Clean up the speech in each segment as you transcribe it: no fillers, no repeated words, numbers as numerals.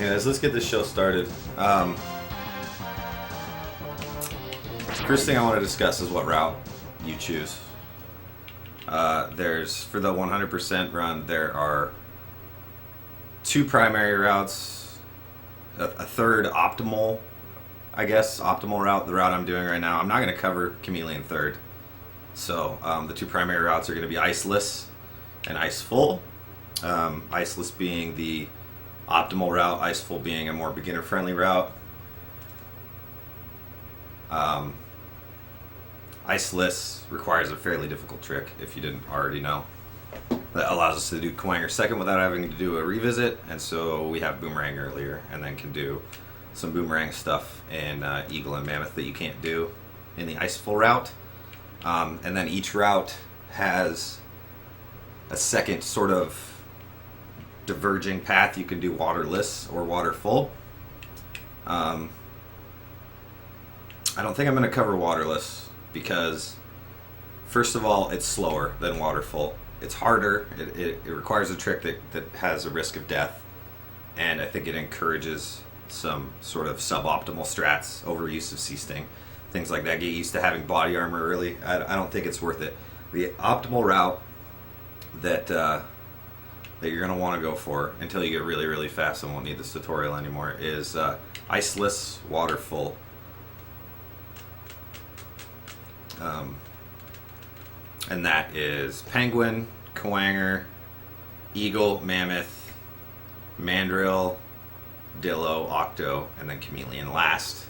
Anyways, let's get this show started. First thing I want to discuss is what route you choose. For the 100% run, there are two primary routes, a third optimal, optimal route, the route I'm doing right now. I'm not going to cover Chameleon third. So the two primary routes are going to be iceless and ice full. Iceless being the optimal route, ice full being a more beginner friendly route. Iceless requires a fairly difficult trick, if you didn't already know. That allows us to do Kuwanger second without having to do a revisit, and so we have Boomerang earlier, and then can do some Boomerang stuff in Eagle and Mammoth that you can't do in the ice full route. And then each route has a second sort of diverging path. You can do waterless or water full. I don't think I'm going to cover waterless because, first of all, it's slower than water full. It's harder. It requires a trick that has a risk of death, and I think it encourages some sort of suboptimal strats, overuse of C-Sting, things like that. Get used to having body armor early. I don't think it's worth it. The optimal route that you're going to want to go for until you get really, really fast and won't need this tutorial anymore is iceless, water full. And that is Penguin, Kuwanger, Eagle, Mammoth, Mandrill, Dillo, Octo, and then Chameleon last.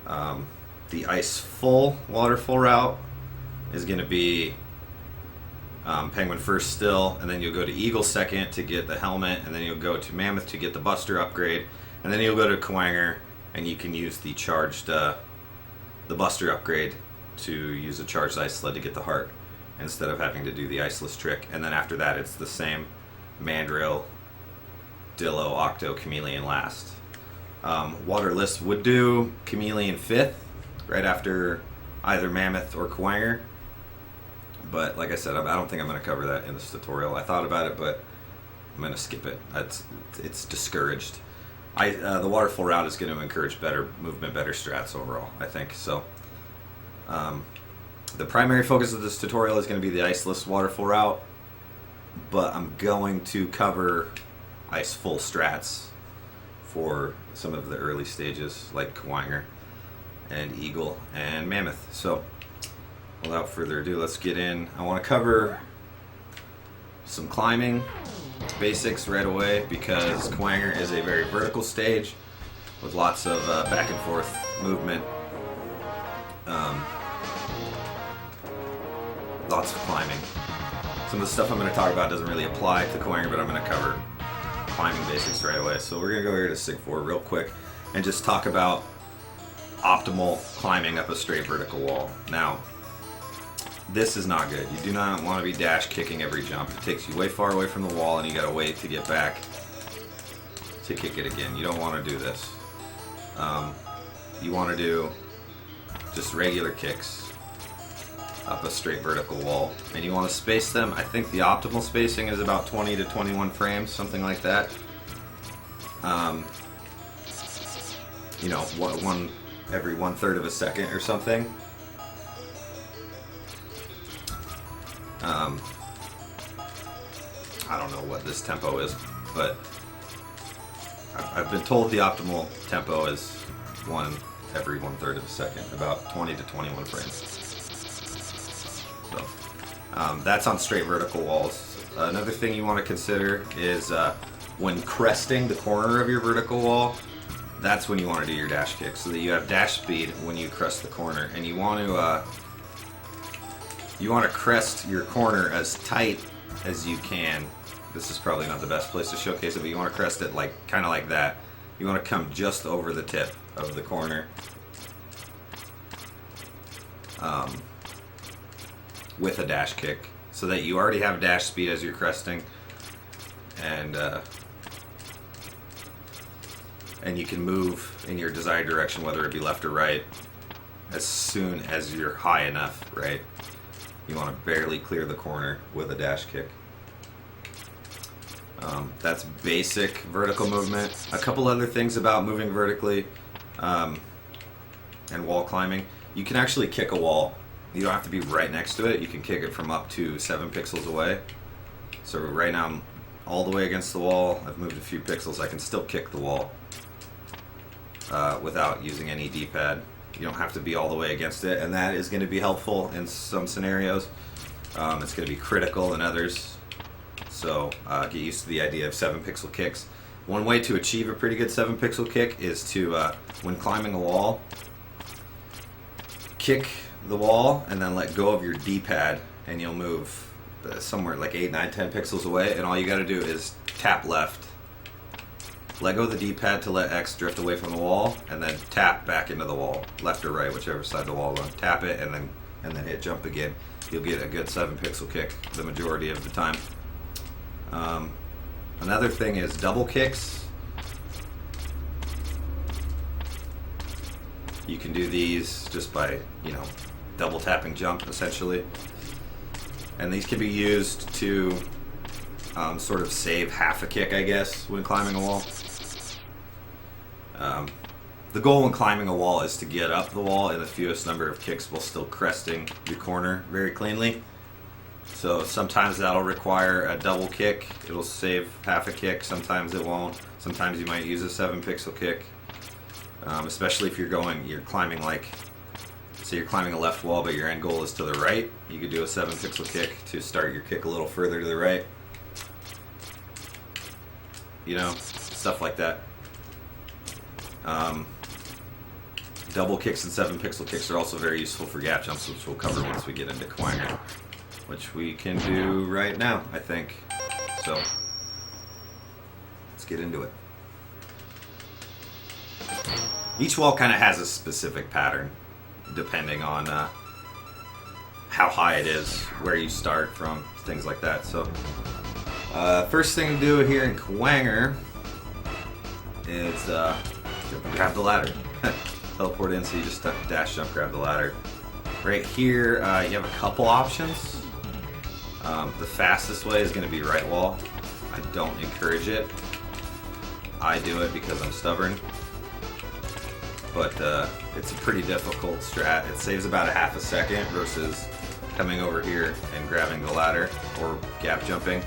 The ice full, water full route is going to be Penguin first still, and then you'll go to Eagle second to get the helmet, and then you'll go to Mammoth to get the Buster upgrade, and then you'll go to Kuwanger, and you can use the charged, the Buster upgrade to use a charged ice sled to get the heart instead of having to do the iceless trick. And then after that, it's the same Mandrill, Dillo, Octo, Chameleon last. Waterless would do Chameleon fifth, right after either Mammoth or Kuwanger. But like I said, I don't think I'm going to cover that in this tutorial. I thought about it, but I'm going to skip it. It's discouraged. The waterfall route is going to encourage better movement, better strats overall, I think. So the primary focus of this tutorial is going to be the iceless waterfall route, but I'm going to cover ice full strats for some of the early stages like Kuwanger and Eagle and Mammoth. So without further ado, let's get in. I want to cover some climbing basics right away because Kuwanger is a very vertical stage with lots of back and forth movement, lots of climbing. Some of the stuff I'm going to talk about doesn't really apply to Kuwanger, but I'm going to cover climbing basics right away. So we're going to go here to Sig 4 real quick and just talk about optimal climbing up a straight vertical wall. Now, this is not good. You do not want to be dash kicking every jump. It takes you way far away from the wall and you gotta wait to get back to kick it again. You don't want to do this. You want to do just regular kicks up a straight vertical wall, and you want to space them. I think the optimal spacing is about 20 to 21 frames, something like that. You know, one every 1/3 of a second or something. I don't know what this tempo is, but I've been told the optimal tempo is one every 1/3 of a second, about 20 to 21 frames. So that's on straight vertical walls. Another thing you want to consider is when cresting the corner of your vertical wall, that's when you want to do your dash kick, so that you have dash speed when you crest the corner, and you want to crest your corner as tight as you can. This is probably not the best place to showcase it, but you want to crest it like kind of like that. You want to come just over the tip of the corner with a dash kick, so that you already have dash speed as you're cresting, and you can move in your desired direction, whether it be left or right, as soon as you're high enough, right? You want to barely clear the corner with a dash kick. That's basic vertical movement. A couple other things about moving vertically and wall climbing. You can actually kick a wall. You don't have to be right next to it. You can kick it from up to 7 pixels away. So right now I'm all the way against the wall. I've moved a few pixels. I can still kick the wall without using any D-pad. You don't have to be all the way against it, and that is going to be helpful in some scenarios. It's going to be critical in others. So get used to the idea of 7 pixel kicks. One way to achieve a pretty good 7 pixel kick is to, when climbing a wall, kick the wall and then let go of your D-pad, and you'll move somewhere like 8, 9, 10 pixels away, and all you got to do is tap left. Let go of the D-pad to let X drift away from the wall, and then tap back into the wall, left or right, whichever side the wall on. Tap it and then hit jump again. You'll get a good 7 pixel kick the majority of the time. Another thing is double kicks. You can do these just by, double tapping jump essentially. And these can be used to sort of save half a kick, I guess, when climbing a wall. The goal when climbing a wall is to get up the wall in the fewest number of kicks while still cresting your corner very cleanly. So sometimes that'll require a double kick. It'll save half a kick. Sometimes it won't. Sometimes you might use a 7 pixel kick. Especially if you're climbing say you're climbing a left wall but your end goal is to the right. You could do a 7 pixel kick to start your kick a little further to the right. Stuff like that. Double kicks and 7 pixel kicks are also very useful for gap jumps, which we'll cover once we get into Kuwanger, which we can do right now, I think. So, let's get into it. Each wall kind of has a specific pattern, depending on how high it is, where you start from, things like that. So, first thing to do here in Kuwanger is jump and grab the ladder. Teleport in, so you just dash, jump, grab the ladder. Right here, you have a couple options. The fastest way is going to be right wall. I don't encourage it. I do it because I'm stubborn. But it's a pretty difficult strat. It saves about a half a second versus coming over here and grabbing the ladder or gap jumping.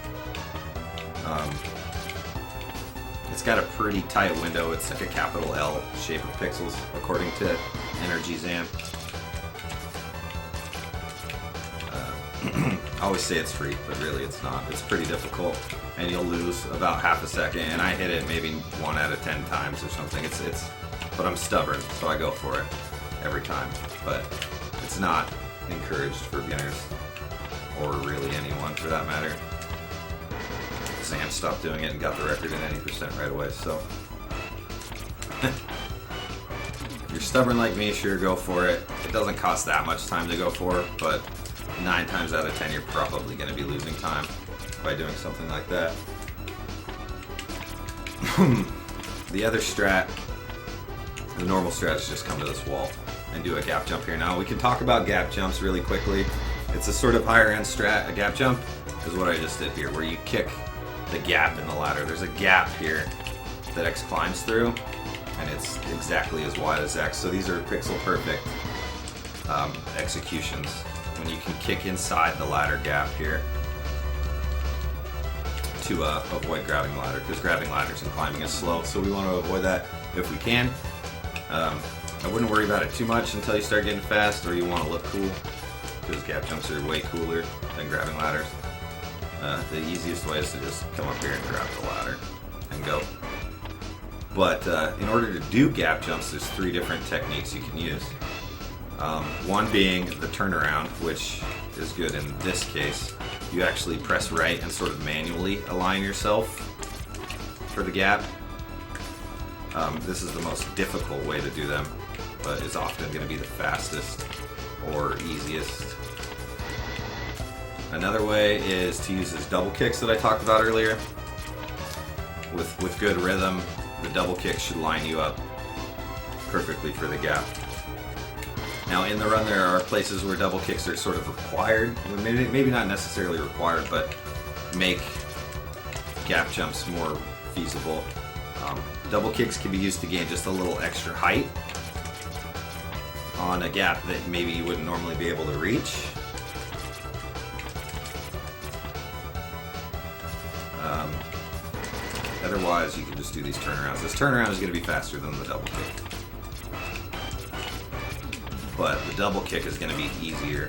It's got a pretty tight window. It's like a capital L shape of pixels, according to Energy Zam. I always say it's free, but really it's not. It's pretty difficult, and you'll lose about half a second. And I hit it maybe 1 out of 10 times or something. But I'm stubborn, so I go for it every time. But it's not encouraged for beginners, or really anyone for that matter. Sam stopped doing it and got the record at 80% right away, so. If you're stubborn like me, sure, go for it. It doesn't cost that much time to go for, but 9 times out of 10 you're probably going to be losing time by doing something like that. The other strat, the normal strat, is just come to this wall and do a gap jump here. Now we can talk about gap jumps really quickly. It's a sort of higher end strat. A gap jump is what I just did here, where you kick the gap in the ladder. There's a gap here that X climbs through, and it's exactly as wide as X. So these are pixel perfect executions when you can kick inside the ladder gap here to avoid grabbing the ladder, because grabbing ladders and climbing is slow, so we want to avoid that if we can. I wouldn't worry about it too much until you start getting fast or you want to look cool, because gap jumps are way cooler than grabbing ladders. The easiest way is to just come up here and grab the ladder and go. But in order to do gap jumps, there's 3 different techniques you can use. One being the turnaround, which is good in this case. You actually press right and sort of manually align yourself for the gap. This is the most difficult way to do them, but is often going to be the fastest or easiest. Another way is to use these double kicks that I talked about earlier. With good rhythm, the double kick should line you up perfectly for the gap. Now in the run there are places where double kicks are sort of required. Maybe not necessarily required, but make gap jumps more feasible. Double kicks can be used to gain just a little extra height on a gap that maybe you wouldn't normally be able to reach. Otherwise, you can just do these turnarounds. This turnaround is going to be faster than the double kick, but the double kick is going to be easier.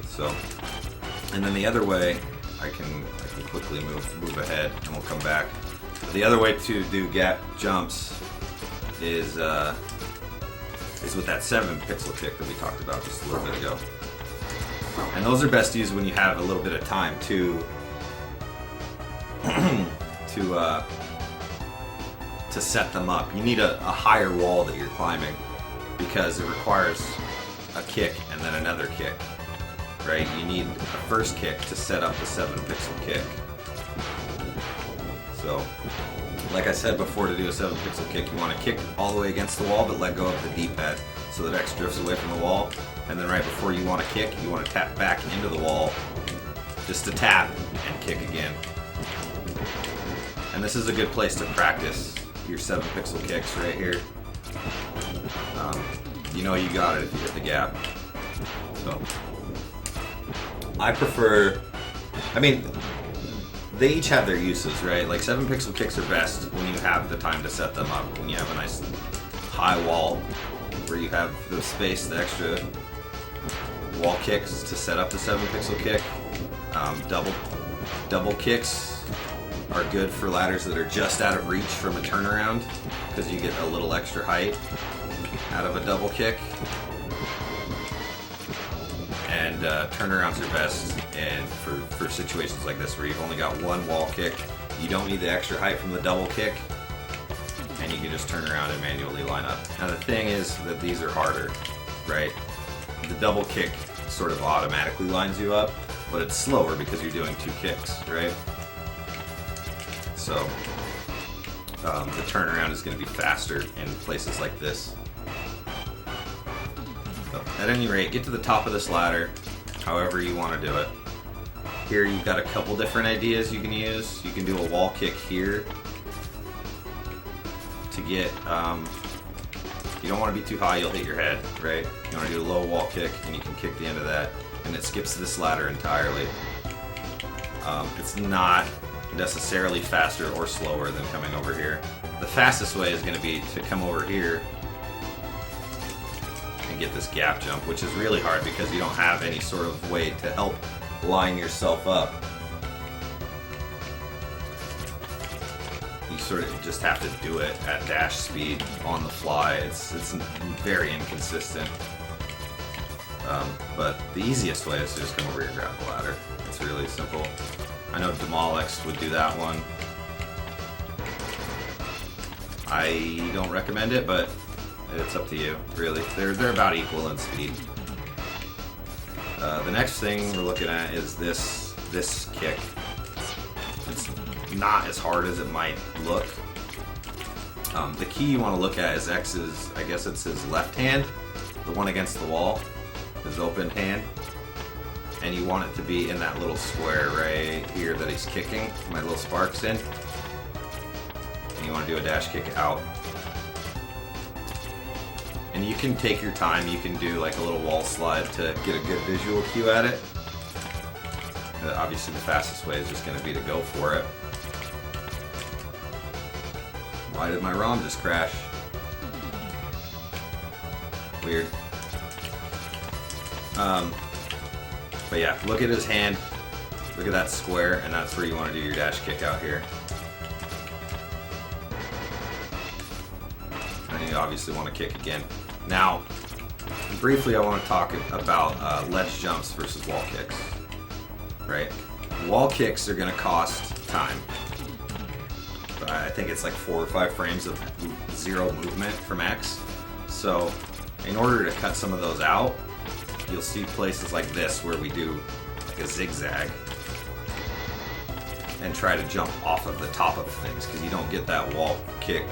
So, and then the other way, I can quickly move ahead, and we'll come back. The other way to do gap jumps is with that 7 pixel kick that we talked about just a little bit ago. And those are best used when you have a little bit of time to set them up. You need a higher wall that you're climbing because it requires a kick and then another kick, right? You need a first kick to set up the 7 pixel kick. So, like I said before, to do a 7 pixel kick, you want to kick all the way against the wall but let go of the D-pad so that X drifts away from the wall. And then right before you want to kick, you want to tap back into the wall just to tap and kick again. And this is a good place to practice your 7 pixel kicks right here. You know you got it if you hit the gap. So I prefer, I mean, they each have their uses, right? Like 7 pixel kicks are best when you have the time to set them up, when you have a nice high wall where you have the space, the extra wall kicks to set up the 7 pixel kick. Double kicks are good for ladders that are just out of reach from a turnaround because you get a little extra height out of a double kick. And turnarounds are best and for situations like this where you've only got one wall kick. You don't need the extra height from the double kick, and you can just turn around and manually line up. Now the thing is that these are harder, right? The double kick sort of automatically lines you up, but it's slower because you're doing 2 kicks, right? So the turnaround is going to be faster in places like this. So, at any rate, get to the top of this ladder however you want to do it. Here you've got a couple different ideas you can use. You can do a wall kick here to get, you don't want to be too high, you'll hit your head, right? You want to do a low wall kick and you can kick the end of that, and it skips this ladder entirely. It's not necessarily faster or slower than coming over here. The fastest way is going to be to come over here and get this gap jump, which is really hard because you don't have any sort of way to help line yourself up. You sort of just have to do it at dash speed on the fly. It's very inconsistent. But the easiest way is to just come over here and grab the ladder. It's really simple. I know MMX would do that one. I don't recommend it, but it's up to you, really. They're about equal in speed. The next thing we're looking at is this kick. It's not as hard as it might look. The key you want to look at is X's, I guess it's his left hand, the one against the wall, his open hand. And you want it to be in that little square right here that he's kicking, my little sparks in. And you want to do a dash kick out. And you can take your time, you can do like a little wall slide to get a good visual cue at it. Obviously the fastest way is just going to be to go for it. Why did my ROM just crash? Weird. But yeah, look at his hand, look at that square, and that's where you want to do your dash kick out here. And you obviously want to kick again. Now, briefly I want to talk about ledge jumps versus wall kicks. Right? Wall kicks are going to cost time. I think it's like 4 or 5 frames of 0 movement from X. So, in order to cut some of those out, you'll see places like this where we do like a zigzag and try to jump off of the top of things because you don't get that wall kick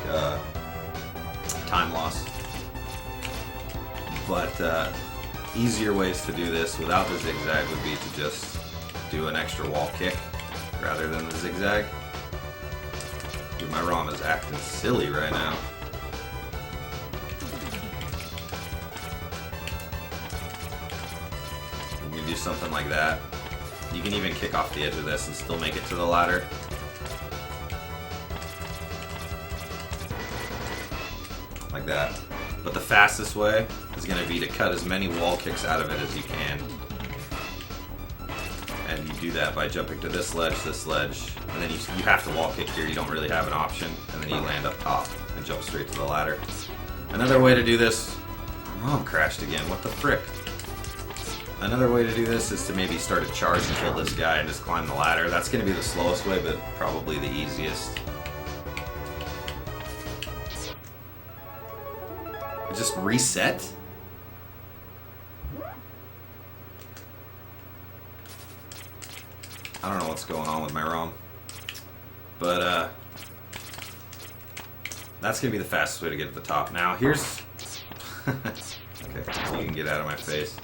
time loss. But easier ways to do this without the zigzag would be to just do an extra wall kick rather than the zigzag. Dude, my ROM is acting silly right now. You can do something like that. You can even kick off the edge of this and still make it to the ladder. Like that. But the fastest way is going to be to cut as many wall kicks out of it as you can. And you do that by jumping to this ledge, and then you have to wall kick here, you don't really have an option, and then you land up top and jump straight to the ladder. Another way to do this, oh, crashed again, what the frick? Another way to do this is to maybe start a charge and kill this guy and just climb the ladder. That's going to be the slowest way, but probably the easiest. Just reset? I don't know what's going on with my ROM. But, that's going to be the fastest way to get to the top. Now, here's... okay, so you can get out of my face.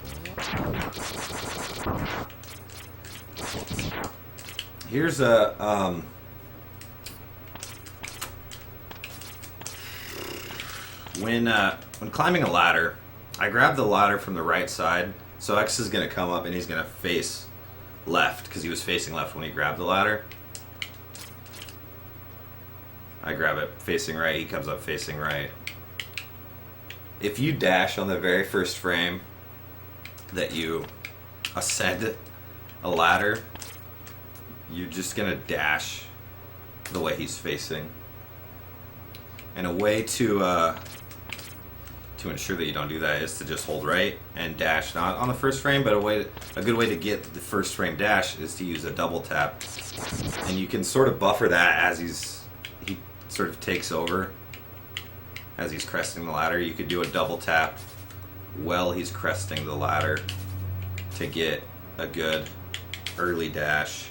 Here's a, when climbing a ladder, I grab the ladder from the right side, so X is going to come up and he's going to face left, because he was facing left when he grabbed the ladder. I grab it facing right, he comes up facing right. If you dash on the very first frame that you ascend a ladder, you're just going to dash the way he's facing. And a way to ensure that you don't do that is to just hold right and dash, not on the first frame, but a good way to get the first frame dash is to use a double tap. And you can sort of buffer that as he sort of takes over as he's cresting the ladder. You could do a double tap while he's cresting the ladder to get a good early dash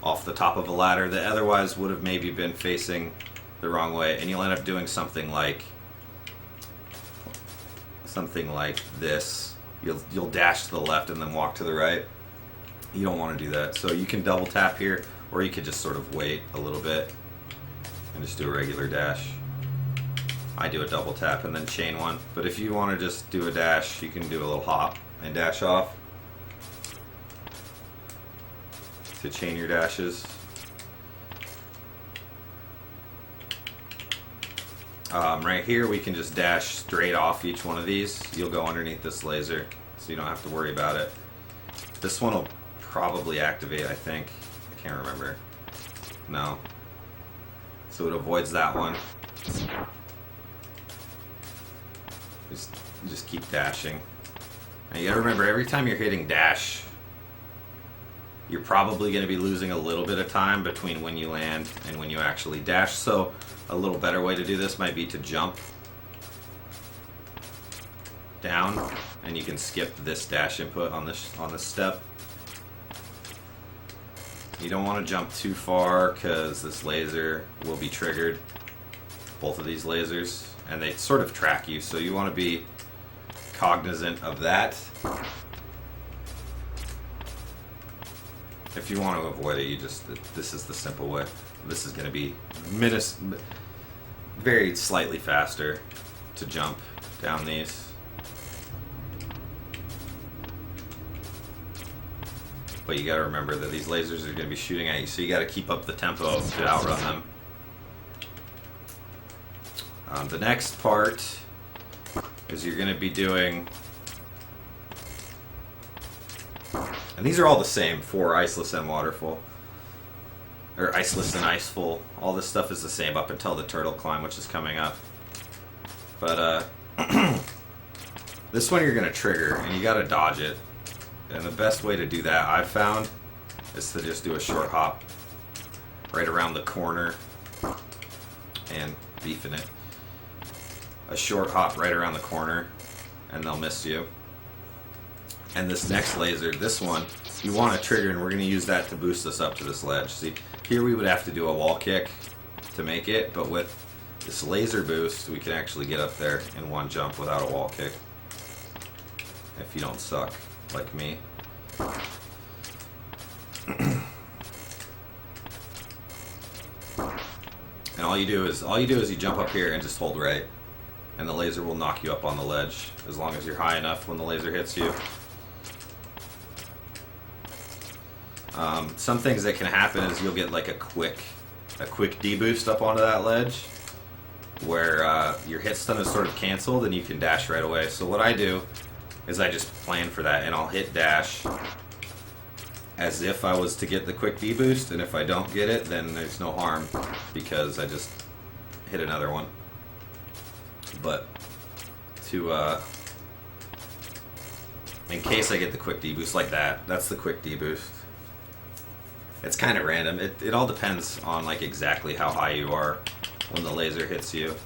off the top of a ladder that otherwise would have maybe been facing the wrong way, and you'll end up doing something like this. You'll dash to the left and then walk to the right. You don't want to do that, so you can double tap here, or you could just sort of wait a little bit and just do a regular dash. I do a double tap and then chain one, but if you want to just do a dash, you can do a little hop and dash off to chain your dashes. Right here we can just dash straight off each one of these. You'll go underneath this laser, so you don't have to worry about it. This one will probably activate, I think. I can't remember. No. So it avoids that one. Just keep dashing. Now you gotta remember, every time you're hitting dash, you're probably going to be losing a little bit of time between when you land and when you actually dash. So a little better way to do this might be to jump down, and you can skip this dash input on this step. You don't want to jump too far because this laser will be triggered, both of these lasers, and they sort of track you, so you want to be cognizant of that. If you want to avoid it, this is the simple way. This is going to be very slightly faster to jump down these. But you got to remember that these lasers are going to be shooting at you, so you got to keep up the tempo to outrun them. The next part is you're going to be doing, and these are all the same for Iceless and Waterfall, or Iceless and Iceful. All this stuff is the same up until the turtle climb, which is coming up. But this one you're going to trigger, and you got to dodge it. And the best way to do that, I've found, is to just do a short hop right around the corner and beefing it. A short hop right around the corner, and they'll miss you. And this next laser, this one, you want to trigger, and we're going to use that to boost us up to this ledge. See, here we would have to do a wall kick to make it, but with this laser boost, we can actually get up there in one jump without a wall kick. If you don't suck like me. And all you do is you jump up here and just hold right, and the laser will knock you up on the ledge as long as you're high enough when the laser hits you. Some things that can happen is you'll get like a quick deboost up onto that ledge, where your hit stun is sort of canceled and you can dash right away. So what I do is I just plan for that, and I'll hit dash as if I was to get the quick deboost, and if I don't get it, then there's no harm because I just hit another one. But in case I get the quick deboost like that, that's the quick deboost. It's kind of random. It all depends on like exactly how high you are when the laser hits you.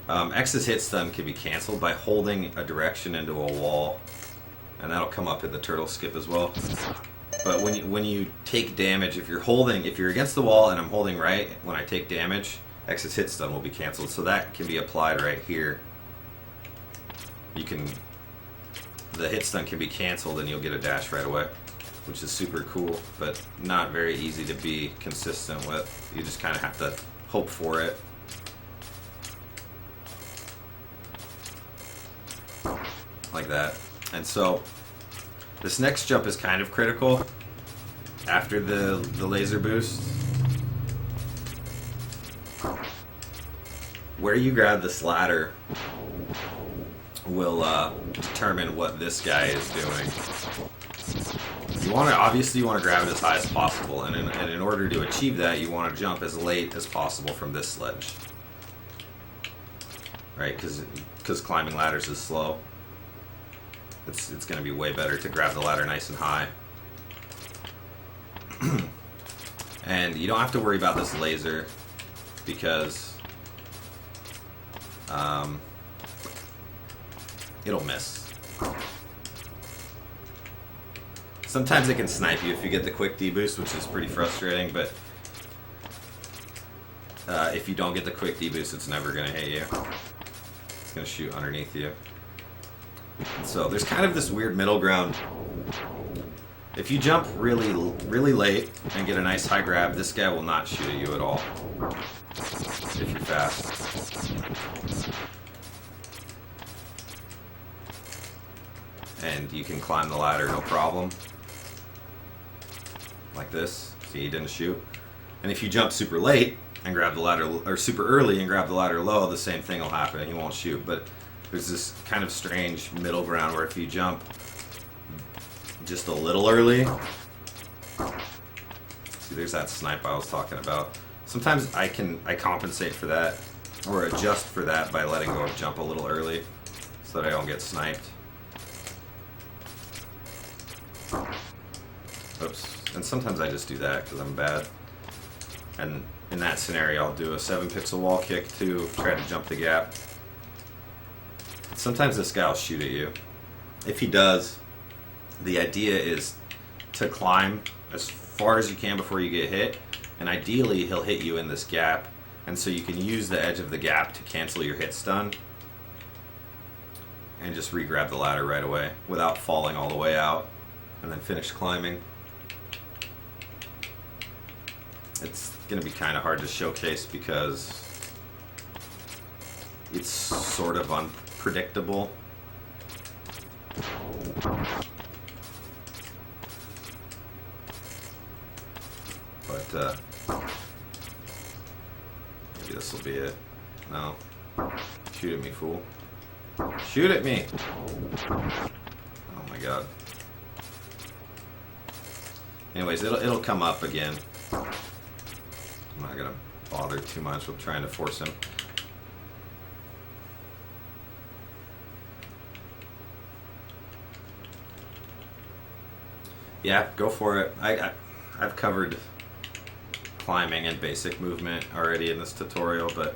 X's hit stun can be canceled by holding a direction into a wall, and that'll come up in the turtle skip as well. But when you take damage, if you're against the wall and I'm holding right, when I take damage, X's hit stun will be canceled. So that can be applied right here. The hit stun can be canceled and you'll get a dash right away, which is super cool, but not very easy to be consistent with. You just kind of have to hope for it. Like that. And so this next jump is kind of critical after the laser boost. Where you grab this ladder will determine what this guy is doing. Obviously you want to grab it as high as possible, and in order to achieve that, you want to jump as late as possible from this ledge, right? Because climbing ladders is slow. It's going to be way better to grab the ladder nice and high. And you don't have to worry about this laser because it'll miss. Sometimes it can snipe you if you get the quick deboost, which is pretty frustrating, but if you don't get the quick deboost, it's never going to hit you. It's going to shoot underneath you. So there's kind of this weird middle ground. If you jump really late and get a nice high grab, this guy will not shoot at you at all if you're fast. And you can climb the ladder no problem. Like this. See, he didn't shoot. And if you jump super late and grab the ladder, or super early and grab the ladder low, the same thing will happen. He won't shoot. But there's this kind of strange middle ground where if you jump just a little early, see, there's that snipe I was talking about. Sometimes I compensate for that or adjust for that by letting go of jump a little early so that I don't get sniped. Oops. And sometimes I just do that because I'm bad. And in that scenario, I'll do a 7-pixel wall kick to try to jump the gap. Sometimes this guy will shoot at you. If he does, the idea is to climb as far as you can before you get hit, and ideally he'll hit you in this gap, and so you can use the edge of the gap to cancel your hit stun and just re-grab the ladder right away without falling all the way out, and then finish climbing. It's going to be kind of hard to showcase because it's sort of unpredictable. But maybe this will be it. No. Shoot at me, fool. Shoot at me! Oh my god. Anyways, it'll come up again. I'm not gonna bother too much with trying to force him. Yeah, go for it. I've covered climbing and basic movement already in this tutorial, but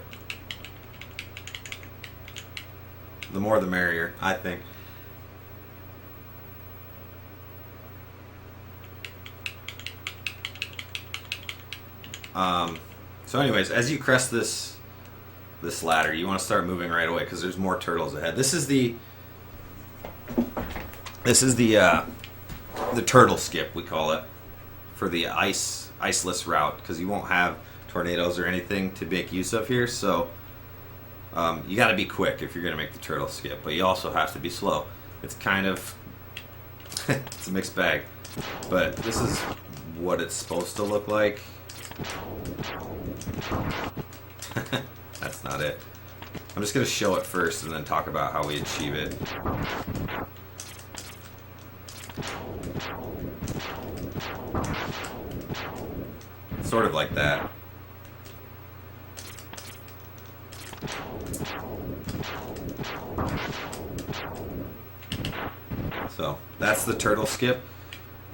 the more the merrier, I think. So anyways, as you crest this ladder, you want to start moving right away because there's more turtles ahead. This is the turtle skip, we call it, for the iceless route, because you won't have tornadoes or anything to make use of here, so you got to be quick if you're going to make the turtle skip, but you also have to be slow. It's kind of it's a mixed bag, but this is what it's supposed to look like. That's not it. I'm just going to show it first and then talk about how we achieve it. Sort of like that. So that's the turtle skip.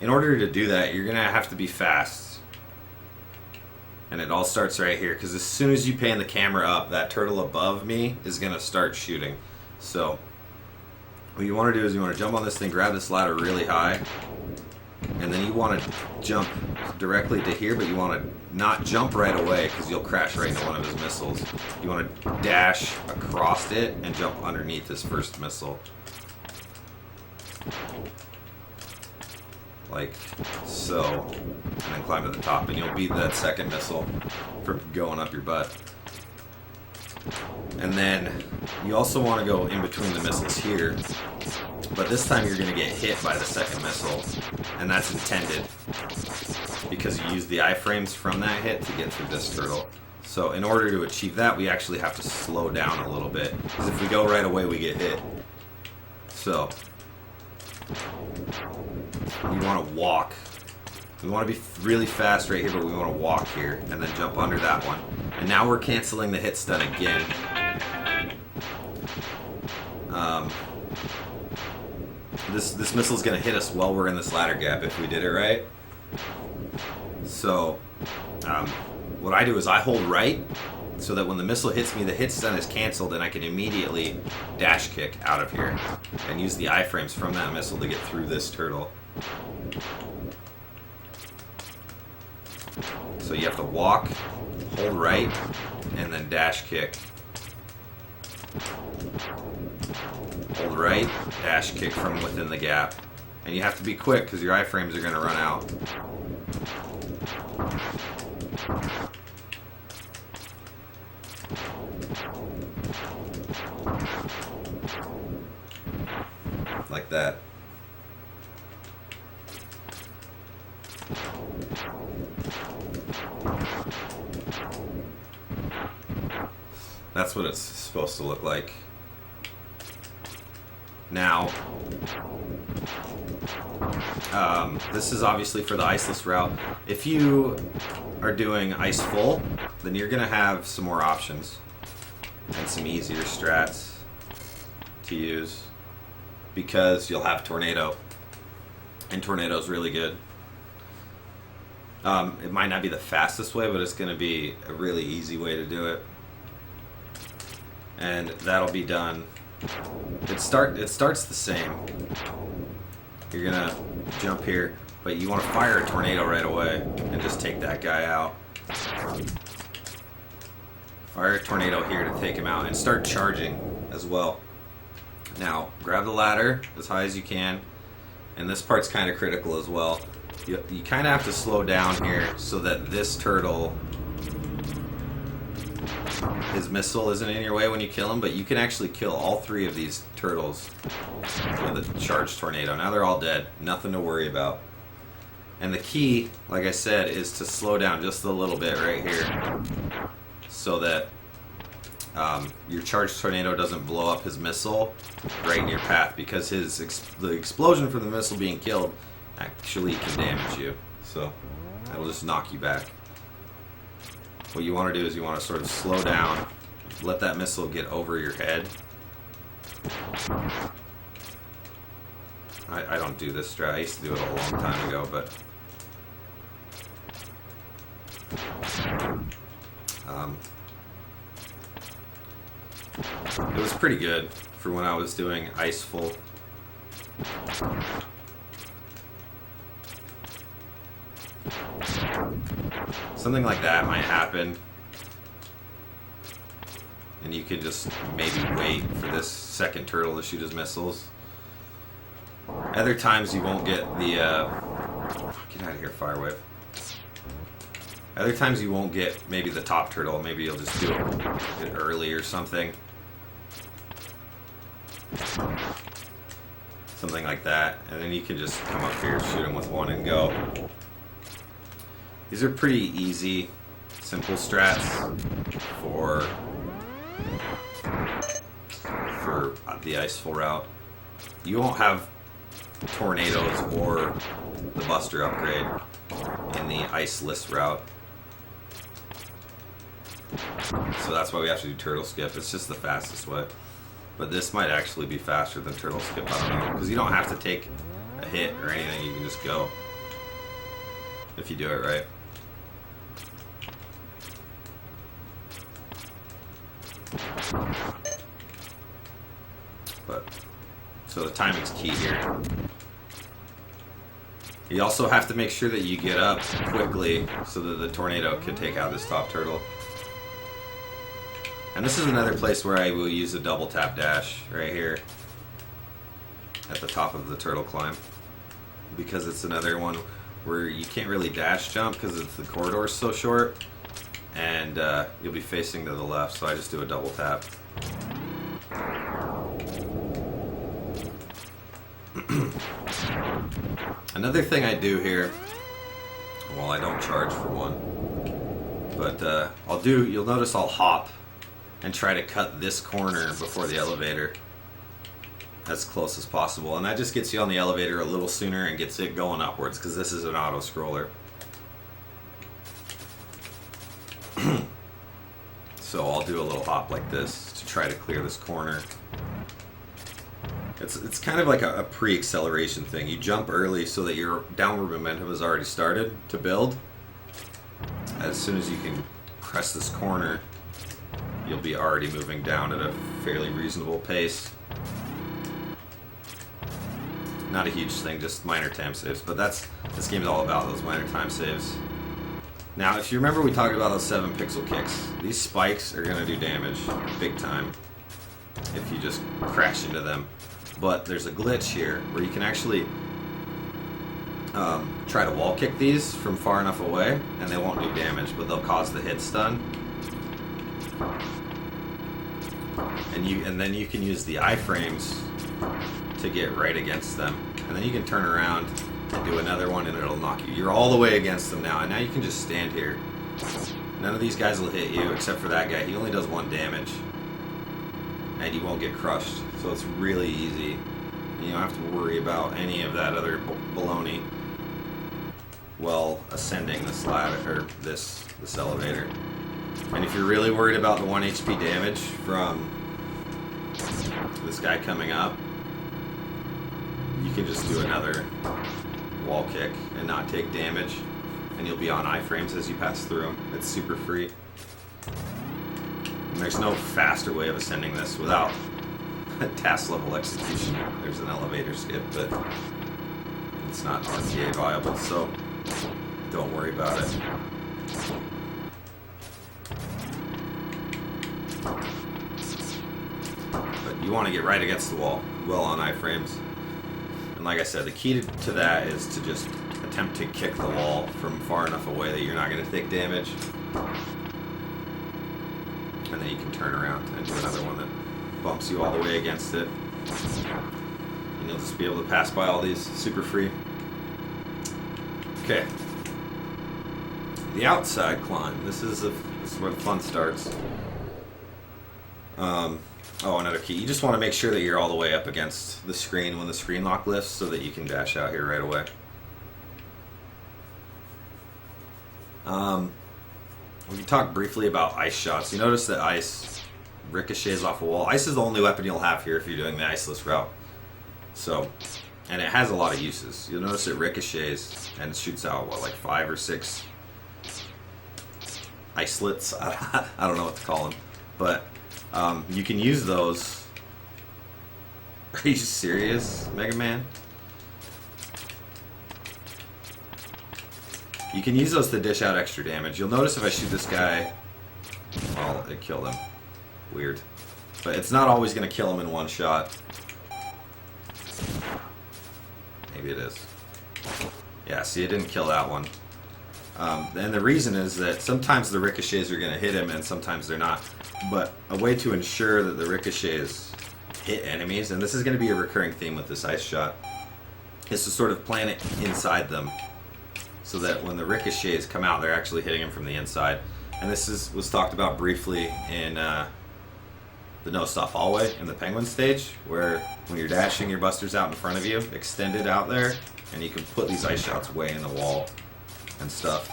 In order to do that, you're going to have to be fast. And it all starts right here, because as soon as you pan the camera up, that turtle above me is going to start shooting. So what you want to do is you want to jump on this thing, grab this ladder really high, and then you want to jump directly to here, but you want to not jump right away because you'll crash right into one of his missiles. You want to dash across it and jump underneath his first missile. Like so, and then climb to the top, and you'll beat that second missile from going up your butt. And then you also want to go in between the missiles here, but this time you're going to get hit by the second missile, and that's intended because you use the iframes from that hit to get through this turtle. So in order to achieve that, we actually have to slow down a little bit, because if we go right away, we get hit. So we want to walk. We want to be really fast right here, but we want to walk here and then jump under that one. And now we're canceling the hit stun again. This missile's going to hit us while we're in this ladder gap if we did it right. So what I do is I hold right so that when the missile hits me, the hit stun is canceled and I can immediately dash kick out of here and use the iframes from that missile to get through this turtle. So you have to walk, hold right, and then dash kick. Hold right, dash kick from within the gap. And you have to be quick because your iframes are going to run out. Like that. That's what it's supposed to look like. Now, this is obviously for the iceless route. If you are doing ice full, then you're going to have some more options and some easier strats to use, because you'll have tornado, and tornado's really good. It might not be the fastest way, but it's going to be a really easy way to do it. And that'll be done. It starts the same. You're gonna jump here, but you want to fire a tornado right away and just take that guy out. Fire a tornado here to take him out and start charging as well. Now grab the ladder as high as you can, and this part's kind of critical as well. You kind of have to slow down here so that this turtle, his missile isn't in your way when you kill him, but you can actually kill all three of these turtles with a charged tornado. Now they're all dead. Nothing to worry about. And the key, like I said, is to slow down just a little bit right here so that your charged tornado doesn't blow up his missile right in your path, because the explosion from the missile being killed actually can damage you. So that'll just knock you back. What you want to do is you want to sort of slow down, let that missile get over your head. I don't do this strat. I used to do it a long time ago, but it was pretty good for when I was doing ice full. Something like that might happen, and you can just maybe wait for this second turtle to shoot his missiles. Other times you won't get the get out of here, Firewave. Other times you won't get maybe the top turtle. Maybe you'll just do it early or something. Something like that. And then you can just come up here, shoot them with one and go. These are pretty easy, simple strats for the iceful route. You won't have tornadoes or the buster upgrade in the iceless route. So that's why we have to do turtle skip. It's just the fastest way. But this might actually be faster than turtle skip, I don't know. Because you don't have to take a hit or anything, you can just go. If you do it right. But, so the timing's key here. You also have to make sure that you get up quickly so that the tornado can take out this top turtle. And this is another place where I will use a double tap dash right here at the top of the turtle climb, because it's another one where you can't really dash jump because the corridor's so short, and you'll be facing to the left, so I just do a double tap. Another thing I do here, well, I don't charge for one, but you'll notice I'll hop and try to cut this corner before the elevator as close as possible, and that just gets you on the elevator a little sooner and gets it going upwards, because this is an auto scroller. So I'll do a little hop like this to try to clear this corner. It's kind of like a pre-acceleration thing. You jump early so that your downward momentum has already started to build. As soon as you can crest this corner, you'll be already moving down at a fairly reasonable pace. Not a huge thing, just minor time saves, but this game is all about those minor time saves. Now, if you remember, we talked about those 7 pixel kicks. These spikes are going to do damage big time if you just crash into them. But there's a glitch here where you can actually try to wall kick these from far enough away, and they won't do damage, but they'll cause the hit stun. And then you can use the iframes to get right against them, and then you can turn around and do another one, and it'll knock you. You're all the way against them now, and now you can just stand here. None of these guys will hit you except for that guy. He only does 1 damage, and you won't get crushed. So it's really easy. You don't have to worry about any of that other baloney while ascending this ladder, or this elevator. And if you're really worried about the 1 HP damage from this guy coming up, you can just do another wall kick and not take damage, and you'll be on iframes as you pass through them. It's super free. And there's no faster way of ascending this without task level execution. There's an elevator skip, but it's not RTA viable, so don't worry about it. But you want to get right against the wall, well on iframes. And like I said, the key to that is to just attempt to kick the wall from far enough away that you're not going to take damage. And then you can turn around and do another one that bumps you all the way against it. And you'll just be able to pass by all these super free. Okay. The outside climb. This is where the fun starts. Oh, another key. You just want to make sure that you're all the way up against the screen when the screen lock lifts so that you can dash out here right away. We can talk briefly about ice shots. You notice that ice ricochets off a wall. Ice is the only weapon you'll have here if you're doing the iceless route. So, and it has a lot of uses. You'll notice it ricochets and shoots out, what, like 5 or 6 icelets? I don't know what to call them. But you can use those. Are you serious, Mega Man? You can use those to dish out extra damage. You'll notice if I shoot this guy, well, it killed him. Weird. But it's not always going to kill him in one shot. Maybe it is. Yeah, see, it didn't kill that one. And the reason is that sometimes the ricochets are going to hit him and sometimes they're not. But a way to ensure that the ricochets hit enemies, and this is going to be a recurring theme with this ice shot, is to sort of plant it inside them so that when the ricochets come out, they're actually hitting them from the inside. And this was talked about briefly in the no-stop hallway in the penguin stage, where when you're dashing, your buster's out in front of you, extended out there, and you can put these ice shots way in the wall and stuff.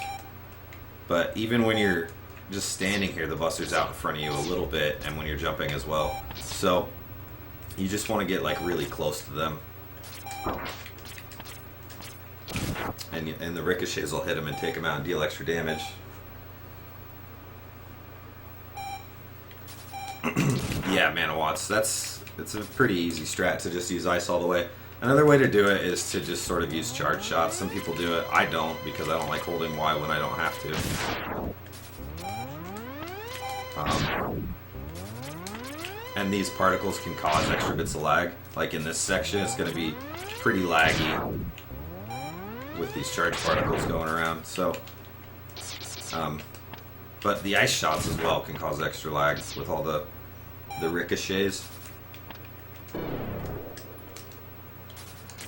But even when you're just standing here, the buster's out in front of you a little bit, and when you're jumping as well. So you just want to get like really close to them. And the ricochets will hit them and take them out and deal extra damage. Yeah, Manawatts, it's a pretty easy strat to just use ice all the way. Another way to do it is to just sort of use charge shots. Some people do it. I don't, because I don't like holding Y when I don't have to. And these particles can cause extra bits of lag. Like in this section, it's going to be pretty laggy with these charge particles going around. So, but the ice shots as well can cause extra lag with all the ricochets.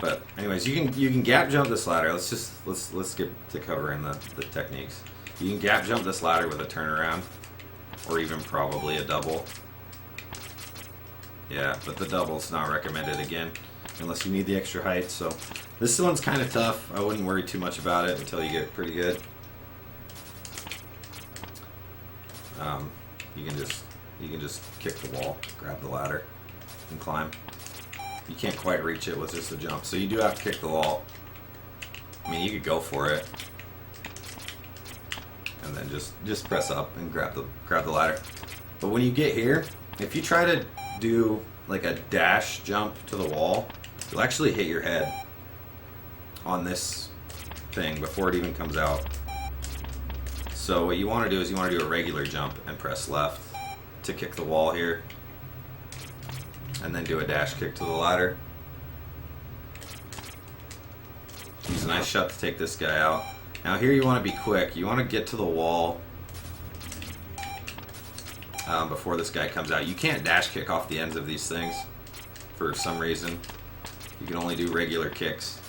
But anyways, you can gap jump this ladder. Let's get to covering the techniques. You can gap jump this ladder with a turnaround, or even probably a double. Yeah, but the double's not recommended again, unless you need the extra height. So this one's kind of tough. I wouldn't worry too much about it until you get pretty good. You can just kick the wall, grab the ladder, and climb. You can't quite reach it with just a jump, so you do have to kick the wall. I mean, you could go for it, and then just press up and grab the ladder. But when you get here, if you try to do like a dash jump to the wall, you'll actually hit your head on this thing before it even comes out. So what you want to do is you want to do a regular jump and press left to kick the wall here, and then do a dash kick to the ladder. Use a nice shot to take this guy out. Now here you want to be quick. You want to get to the wall before this guy comes out. You can't dash kick off the ends of these things for some reason. You can only do regular kicks.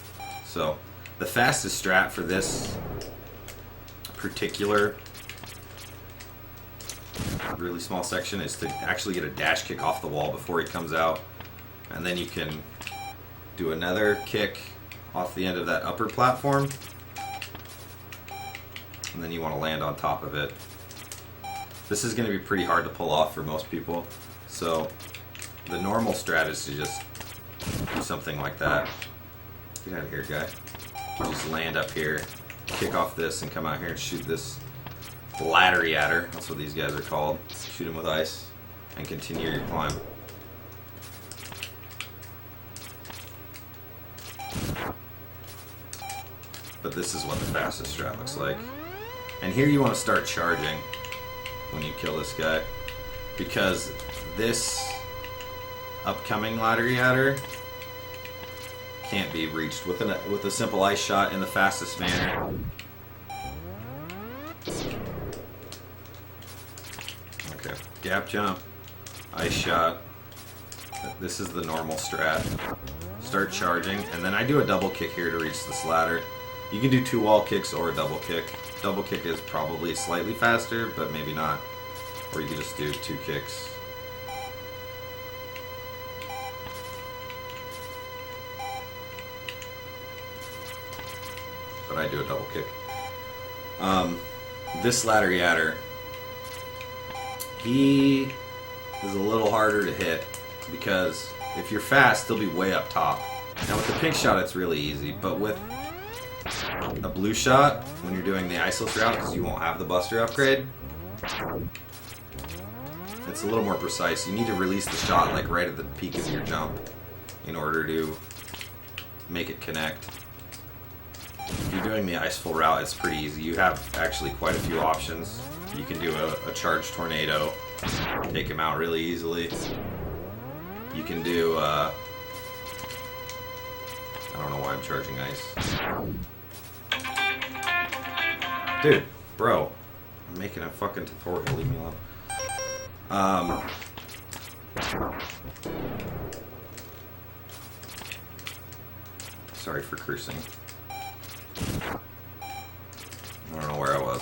So the fastest strat for this particular really small section is to actually get a dash kick off the wall before he comes out, and then you can do another kick off the end of that upper platform, and then you want to land on top of it. This is going to be pretty hard to pull off for most people, so the normal strat is to just do something like that. Get out of here, guy. Just land up here, kick off this, and come out here and shoot this ladder yatter. That's what these guys are called. Shoot them with ice and continue your climb. But this is what the fastest strat looks like. And here you want to start charging when you kill this guy, because this upcoming ladder yatter can't be reached with a simple ice shot in the fastest manner. Okay, gap jump, ice shot. This is the normal strat. Start charging, and then I do a double kick here to reach this ladder. You can do 2 wall kicks or a double kick. Double kick is probably slightly faster, but maybe not. Or you can just do 2 kicks. But I do a double kick. This ladder yatter, he is a little harder to hit, because if you're fast, he'll be way up top. Now with the pink shot, it's really easy, but with a blue shot, when you're doing the iceless route, because you won't have the buster upgrade, it's a little more precise. You need to release the shot like right at the peak of your jump in order to make it connect. If you're doing the iceful route, it's pretty easy. You have actually quite a few options. You can do a charged tornado, take him out really easily. You can do, I don't know why I'm charging ice. Dude, bro. I'm making a fucking tutorial. Leave me alone. Sorry for cursing. I don't know where I was.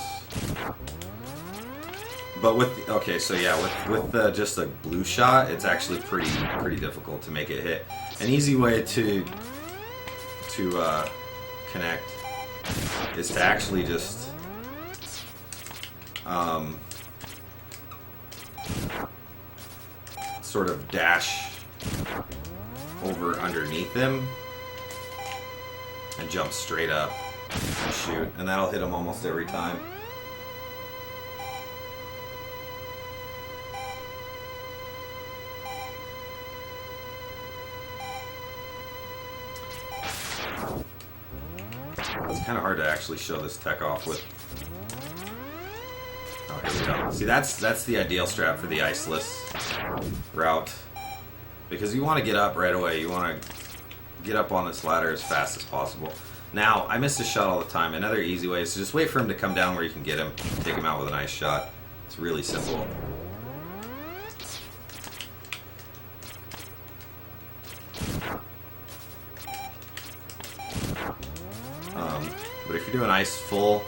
But with, okay, so yeah, with just a blue shot, it's actually pretty difficult to make it hit. An easy way to connect is to actually just sort of dash over underneath him and jump straight up and shoot, and that'll hit him almost every time. It's kind of hard to actually show this tech off with. Oh, here we go. See, that's the ideal strat for the iceless route, because you want to get up right away. You want to get up on this ladder as fast as possible. Now, I miss a shot all the time. Another easy way is to just wait for him to come down where you can get him, take him out with a nice shot. It's really simple. But if you're doing ice full,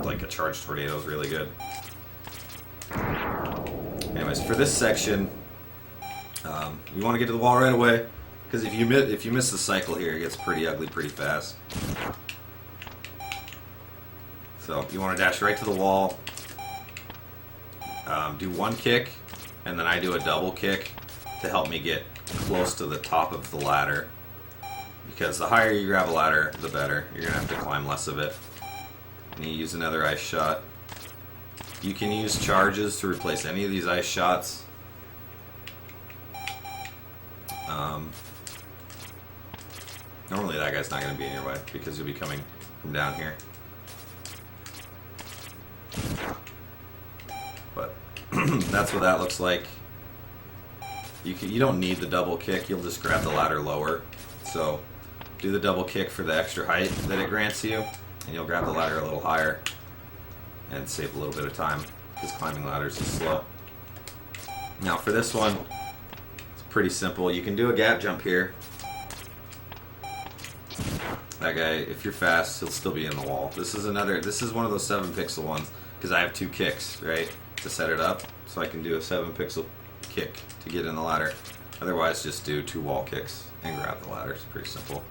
like a charged tornado is really good. Anyways, for this section, you want to get to the wall right away, because if you miss the cycle here, it gets pretty ugly pretty fast. So you want to dash right to the wall, do one kick, and then I do a double kick to help me get close to the top of the ladder. Because the higher you grab a ladder, the better. You're going to have to climb less of it. And you use another ice shot. You can use charges to replace any of these ice shots. Normally that guy's not going to be in your way because you'll be coming from down here. But that's what that looks like. You don't need the double kick. You'll just grab the ladder lower. So do the double kick for the extra height that it grants you, and you'll grab the ladder a little higher and save a little bit of time, because climbing ladders is slow. Now for this one, it's pretty simple. You can do a gap jump here. That guy, if you're fast, he'll still be in the wall. This is one of those 7 pixel ones, because I have 2 kicks, right, to set it up, so I can do a 7 pixel kick to get in the ladder. Otherwise, just do 2 wall kicks and grab the ladder. It's pretty simple.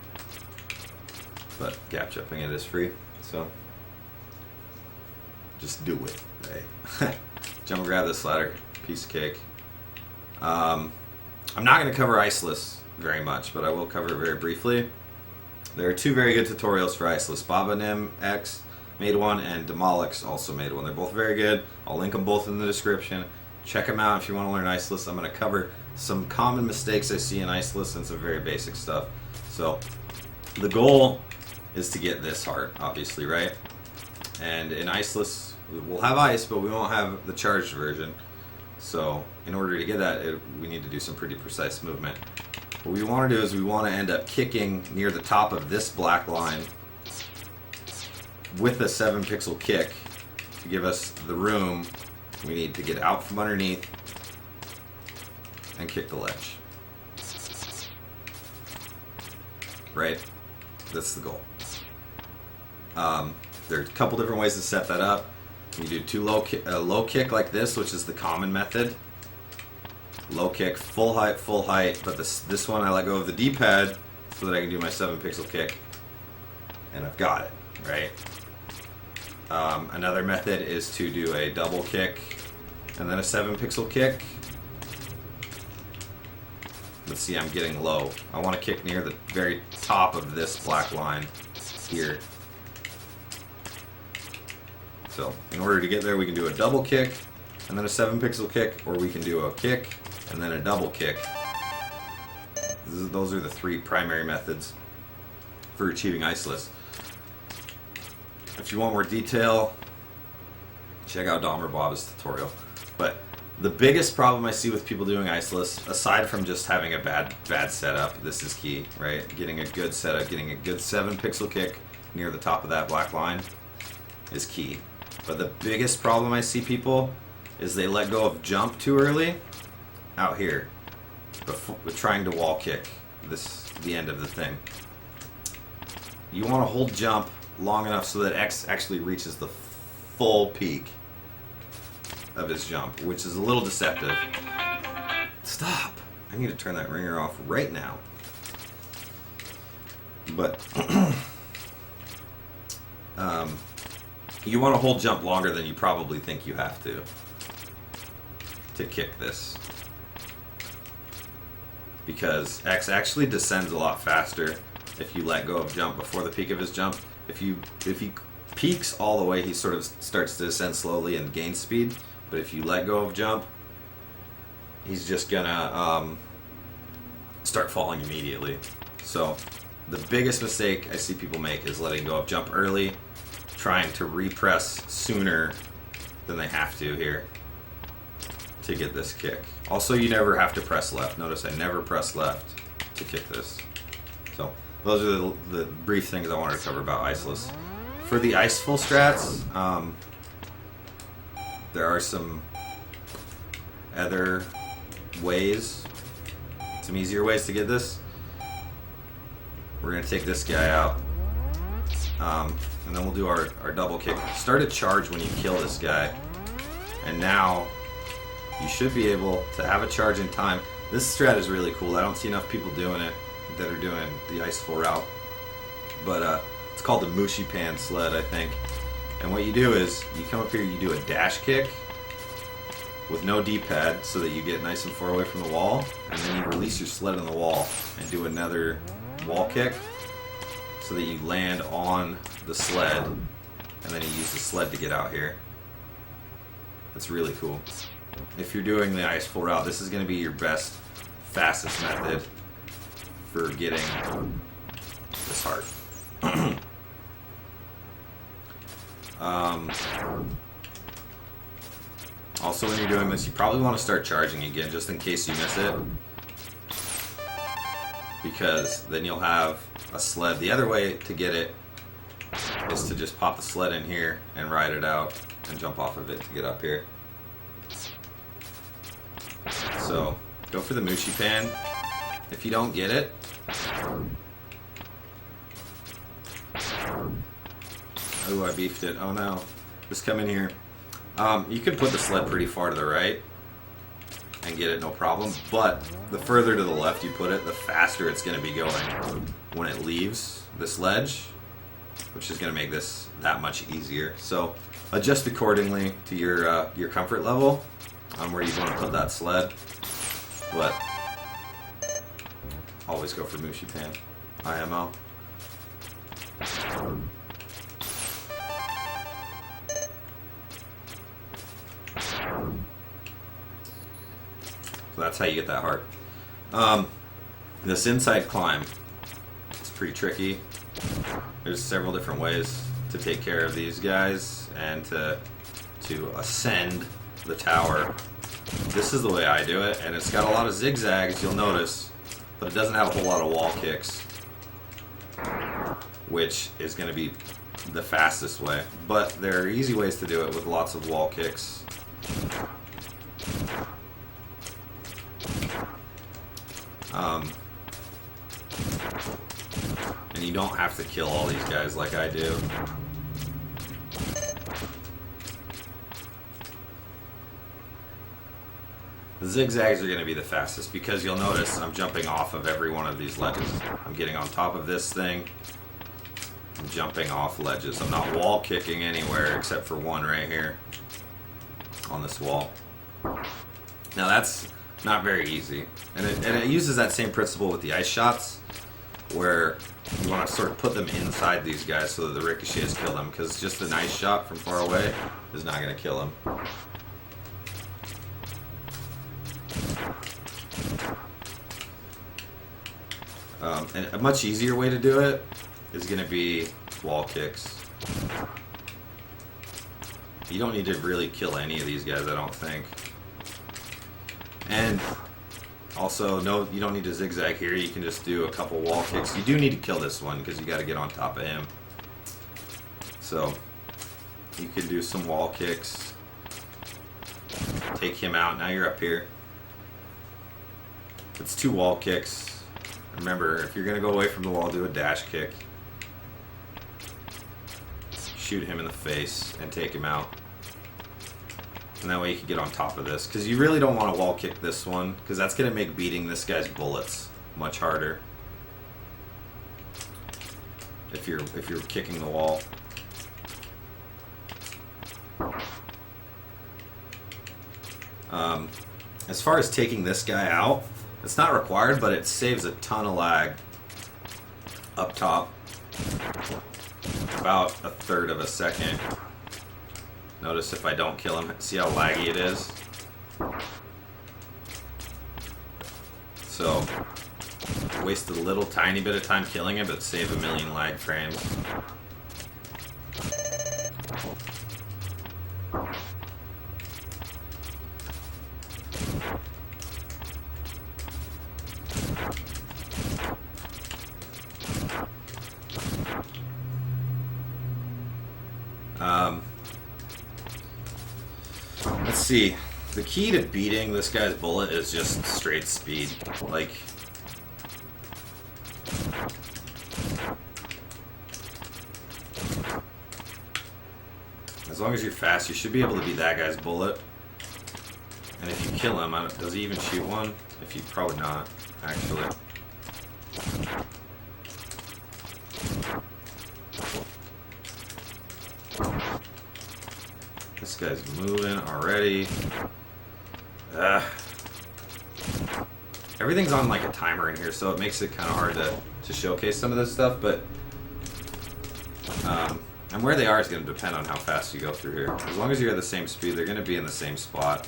But gap jumping it is free, so just do it. Right? Jump and grab this ladder, piece of cake. I'm not going to cover iceless very much, but I will cover it very briefly. There are 2 very good tutorials for iceless. MMX made one, and Demolix also made one. They're both very good. I'll link them both in the description. Check them out if you want to learn iceless. I'm going to cover some common mistakes I see in iceless and some very basic stuff. So the goal is to get this hard, obviously, right? And in iceless, we'll have ice, but we won't have the charged version. So in order to get that, we need to do some pretty precise movement. What we want to do is we want to end up kicking near the top of this black line with a 7 pixel kick to give us the room we need to get out from underneath and kick the ledge. Right? That's the goal. There's a couple different ways to set that up. You do a low kick like this, which is the common method. Low kick, full height, but this one I let go of the D-pad so that I can do my 7 pixel kick, and I've got it, right? Another method is to do a double kick and then a 7 pixel kick. Let's see, I'm getting low. I want to kick near the very top of this black line here. So in order to get there, we can do a double kick and then a 7 pixel kick, or we can do a kick and then a double kick. Those are the 3 primary methods for achieving iceless. If you want more detail, check out Dom or Bob's tutorial. But the biggest problem I see with people doing iceless, aside from just having a bad setup, this is key, right? Getting a good setup, getting a good 7 pixel kick near the top of that black line is key. But the biggest problem I see people is they let go of jump too early out here, before trying to wall kick the end of the thing. You want to hold jump long enough so that X actually reaches the full peak of his jump, which is a little deceptive. Stop! I need to turn that ringer off right now. But you want to hold jump longer than you probably think you have to kick this, because X actually descends a lot faster if you let go of jump before the peak of his jump. If he peaks all the way, he sort of starts to descend slowly and gain speed. But if you let go of jump, he's just gonna start falling immediately. So the biggest mistake I see people make is letting go of jump early, trying to repress sooner than they have to here to get this kick. Also, you never have to press left. Notice I never press left to kick this. So those are the brief things I wanted to cover about iceless. For the iceful strats, there are some other ways, some easier ways to get this. We're going to take this guy out, and then we'll do our double kick. Start a charge when you kill this guy, and now you should be able to have a charge in time. This strat is really cool. I don't see enough people doing it that are doing the iceful route, but it's called the Mushi Pan sled, I think. And what you do is you come up here, you do a dash kick with no D-pad so that you get nice and far away from the wall, and then you release your sled on the wall and do another wall kick so that you land on the sled, and then you use the sled to get out here. That's really cool. If you're doing the iceful route, this is going to be your best, fastest method for getting this heart. Also, when you're doing this, you probably want to start charging again, just in case you miss it, because then you'll have a sled. The other way to get it is to just pop the sled in here and ride it out and jump off of it to get up here. So go for the Mushi Pan. If you don't get it, oh, I beefed it. Oh no. Just come in here. You can put the sled pretty far to the right and get it, no problem. But the further to the left you put it, the faster it's going to be going when it leaves this ledge, which is going to make this that much easier. So adjust accordingly to your comfort level on where you want to put that sled. But always go for Mushi Pan. IMO. So that's how you get that heart. This inside climb, it's pretty tricky. There's several different ways to take care of these guys and to ascend the tower. This is the way I do it, and it's got a lot of zigzags, you'll notice, but it doesn't have a whole lot of wall kicks, which is going to be the fastest way. But there are easy ways to do it with lots of wall kicks. And you don't have to kill all these guys like I do. The zigzags are going to be the fastest because you'll notice I'm jumping off of every one of these ledges. I'm getting on top of this thing. I'm jumping off ledges. I'm not wall kicking anywhere except for one right here on this wall. Now that's not very easy. And it uses that same principle with the ice shots, where you want to sort of put them inside these guys so that the ricochets kill them, because just an ice shot from far away is not going to kill them. And a much easier way to do it is going to be wall kicks. You don't need to really kill any of these guys, I don't think. And also, no, you don't need to zigzag here. You can just do a couple wall kicks. You do need to kill this one because you got to get on top of him. So You can do some wall kicks. Take him out. Now you're up here. It's 2 wall kicks. Remember, if you're going to go away from the wall, do a dash kick. Shoot him in the face and take him out. And that way you can get on top of this. Because you really don't want to wall kick this one, because that's going to make beating this guy's bullets much harder. If you're kicking the wall. As far as taking this guy out, it's not required, but it saves a ton of lag up top. About 1/3 of a second. Notice if I don't kill him, see how laggy it is? So, waste a little tiny bit of time killing him, but save a million lag frames. Let's see. The key to beating this guy's bullet is just straight speed. Like, as long as you're fast, you should be able to beat that guy's bullet. And if you kill him, does he even shoot one? If you probably not, actually. This guy's moving already. Everything's on like a timer in here, so it makes it kind of hard to showcase some of this stuff, but and where they are is going to depend on how fast you go through here. As long as you're at the same speed, they're going to be in the same spot.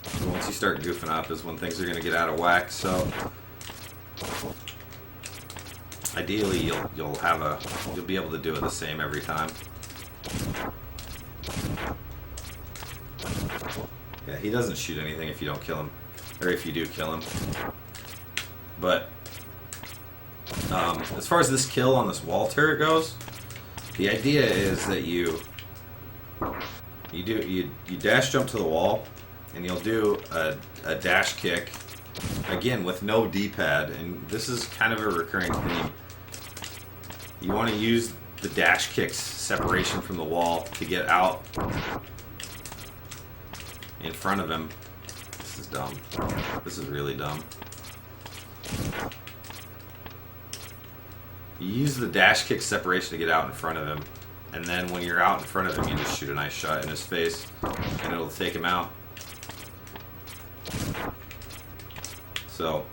But once you start goofing up is when things are going to get out of whack, so ideally you'll be able to do it the same every time. Yeah, he doesn't shoot anything if you don't kill him, or if you do kill him. But as far as this kill on this wall turret goes, the idea is that you dash jump to the wall, and you'll do a dash kick again with no D-pad, and this is kind of a recurring theme. You want to use the dash kick's separation from the wall to get out in front of him. This is dumb. This is really dumb. You use the dash kick separation to get out in front of him, and then when you're out in front of him, you just shoot a nice shot in his face, and it'll take him out. So,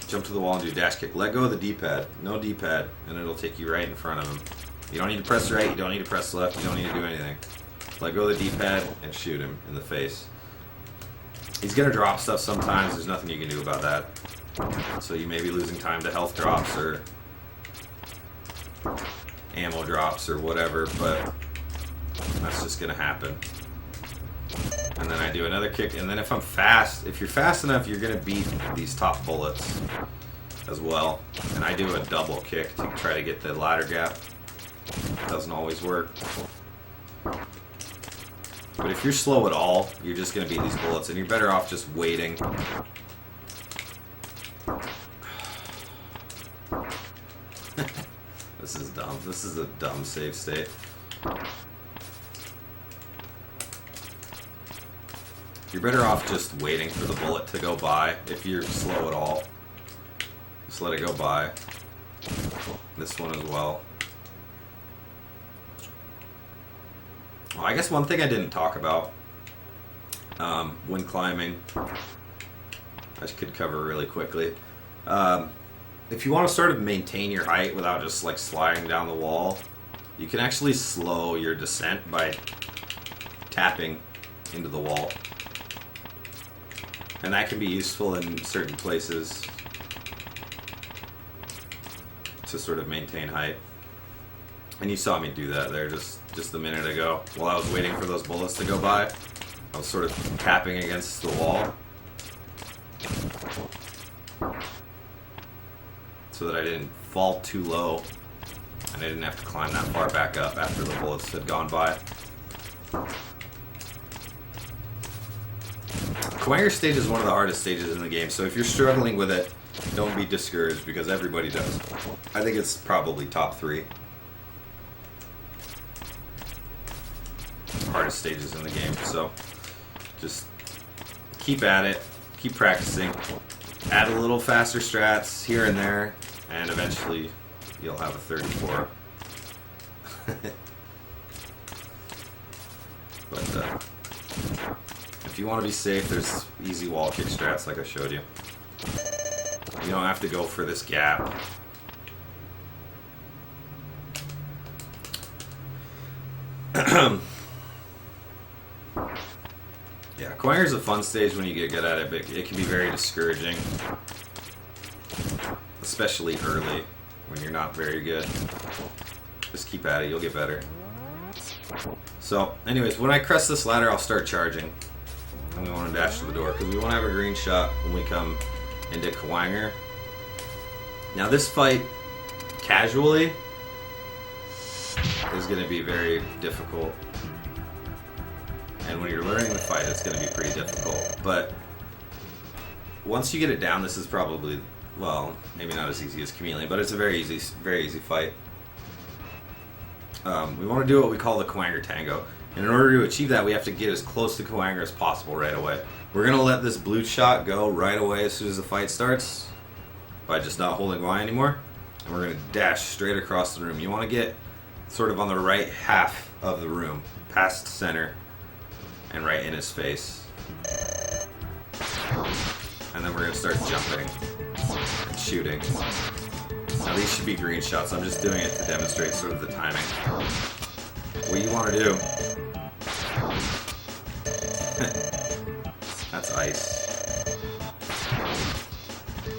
jump to the wall and do dash kick. Let go of the D-pad. No D-pad, and it'll take you right in front of him. You don't need to press right, you don't need to press left, you don't need to do anything. Let go of the D-pad and shoot him in the face. He's going to drop stuff sometimes, there's nothing you can do about that. So you may be losing time to health drops or ammo drops or whatever, but that's just going to happen. And then I do another kick, and then if I'm fast, if you're fast enough, you're going to beat these top bullets as well. And I do a double kick to try to get the ladder gap. Doesn't always work. But if you're slow at all, you're just going to beat these bullets, and you're better off just waiting. This is dumb. This is a dumb save state. You're better off just waiting for the bullet to go by if you're slow at all. Just let it go by. This one as well. Well, I guess one thing I didn't talk about when climbing, I could cover really quickly. If you want to sort of maintain your height without just like sliding down the wall, you can actually slow your descent by tapping into the wall. And that can be useful in certain places to sort of maintain height. And you saw me do that there just a minute ago. While I was waiting for those bullets to go by, I was sort of tapping against the wall so that I didn't fall too low And I didn't have to climb that far back up after the bullets had gone by. Kuwanger stage is one of the hardest stages in the game, so if you're struggling with it, don't be discouraged because everybody does. I think it's probably top 3 hardest stages in the game, so just keep at it, keep practicing, add a little faster strats here and there, and eventually you'll have a 34. But if you want to be safe, there's easy wall kick strats like I showed you. You don't have to go for this gap. Yeah, Kuwanger's a fun stage when you get good at it, but it can be very discouraging. Especially early, when you're not very good. Just keep at it, you'll get better. So, anyways, when I crest this ladder, I'll start charging. And we want to dash to the door, because we want to have a green shot when we come into Kuwanger. Now this fight, casually, is going to be very difficult. And when you're learning the fight, it's going to be pretty difficult. But once you get it down, this is probably, well, maybe not as easy as Chameleon, but it's a very easy fight. We want to do what we call the Kuwanger Tango. And in order to achieve that, we have to get as close to Kuwanger as possible right away. We're going to let this blue shot go right away as soon as the fight starts by just not holding Y anymore. And we're going to dash straight across the room. You want to get sort of on the right half of the room, past center, and right in his face. And then we're going to start jumping and shooting. Now these should be green shots. I'm just doing it to demonstrate sort of the timing. What you want to do... That's ice.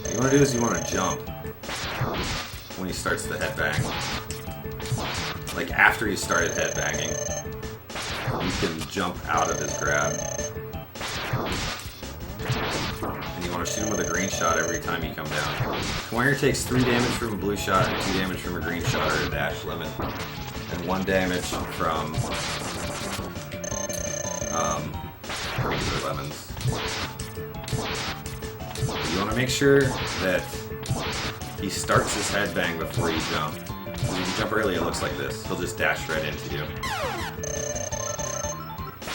What you want to do is you want to jump when he starts the headbang. Like after he started headbanging, you can jump out of his grab. And you want to shoot him with a green shot every time you come down. Kuwanger takes 3 damage from a blue shot and 2 damage from a green shot or a dash limit. And 1 damage from regular lemons. You want to make sure that he starts his headbang before you jump. If you jump early, it looks like this. He'll just dash right into you.